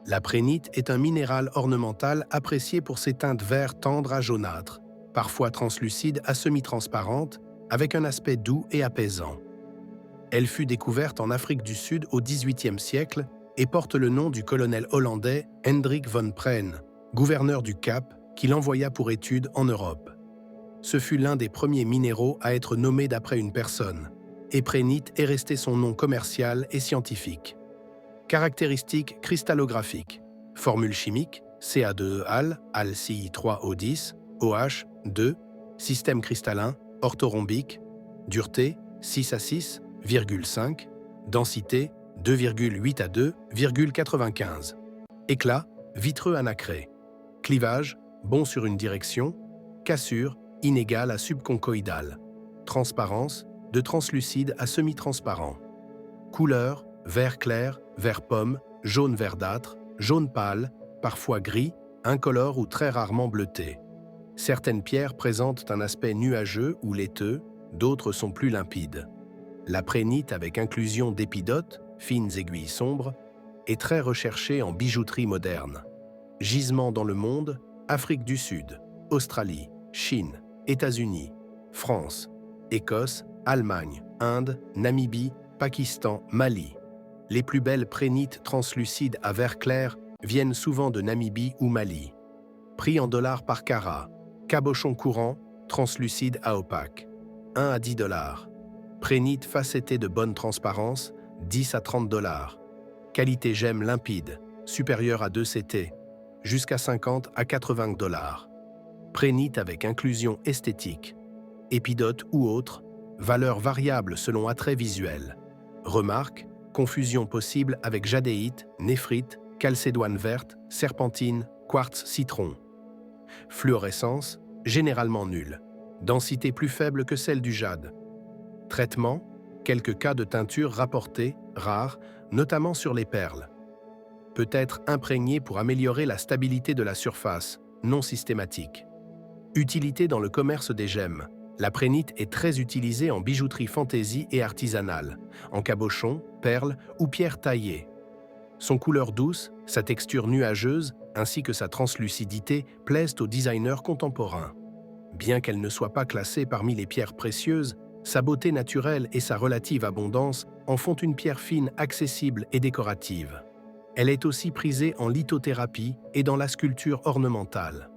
La prénite est un minéral ornemental apprécié pour ses teintes vert tendre à jaunâtre, parfois translucide à semi-transparente, avec un aspect doux et apaisant. Elle fut découverte en Afrique du Sud au XVIIIe siècle et porte le nom du colonel hollandais Hendrik von Preen, gouverneur du Cap, qui l'envoya pour études en Europe. Ce fut l'un des premiers minéraux à être nommé d'après une personne, et prénite est resté son nom commercial et scientifique. Caractéristiques cristallographiques. Formule chimique, Ca2e-Al, Al-Ci3O10, OH, 2, système cristallin, orthorhombique, dureté, 6 à 6,5, densité, 2,8 à 2,95. Éclat, vitreux à nacré. Clivage, bon sur une direction. Cassure, inégale à subconchoïdale. Transparence, de translucide à semi-transparent. Couleur, vert clair, vert pomme, jaune verdâtre, jaune pâle, parfois gris, incolore ou très rarement bleuté. Certaines pierres présentent un aspect nuageux ou laiteux, d'autres sont plus limpides. La prénite avec inclusion d'épidotes, fines aiguilles sombres, est très recherchée en bijouterie moderne. Gisement dans le monde, Afrique du Sud, Australie, Chine, États-Unis, France, Écosse, Allemagne, Inde, Namibie, Pakistan, Mali. Les plus belles prénites translucides à vert clair viennent souvent de Namibie ou Mali. Prix en dollars par carat. Cabochon courant, translucide à opaque. 1 à 10 dollars. Prénite facettée de bonne transparence, 10 à 30 dollars. Qualité gemme limpide, supérieure à 2 CT, jusqu'à 50 à 80 dollars. Prénite avec inclusion esthétique. Épidote ou autre, valeur variable selon attrait visuel. Remarque, confusion possible avec jadéite, néphrite, chalcédoine verte, serpentine, quartz citron. Fluorescence, généralement nulle. Densité plus faible que celle du jade. Traitement, quelques cas de teinture rapportés, rares, notamment sur les perles. Peut être imprégné pour améliorer la stabilité de la surface, non systématique. Utilité dans le commerce des gemmes. La prénite est très utilisée en bijouterie fantaisie et artisanale, en cabochon, perles ou pierres taillées. Son couleur douce, sa texture nuageuse, ainsi que sa translucidité plaisent aux designers contemporains. Bien qu'elle ne soit pas classée parmi les pierres précieuses, sa beauté naturelle et sa relative abondance en font une pierre fine accessible et décorative. Elle est aussi prisée en lithothérapie et dans la sculpture ornementale.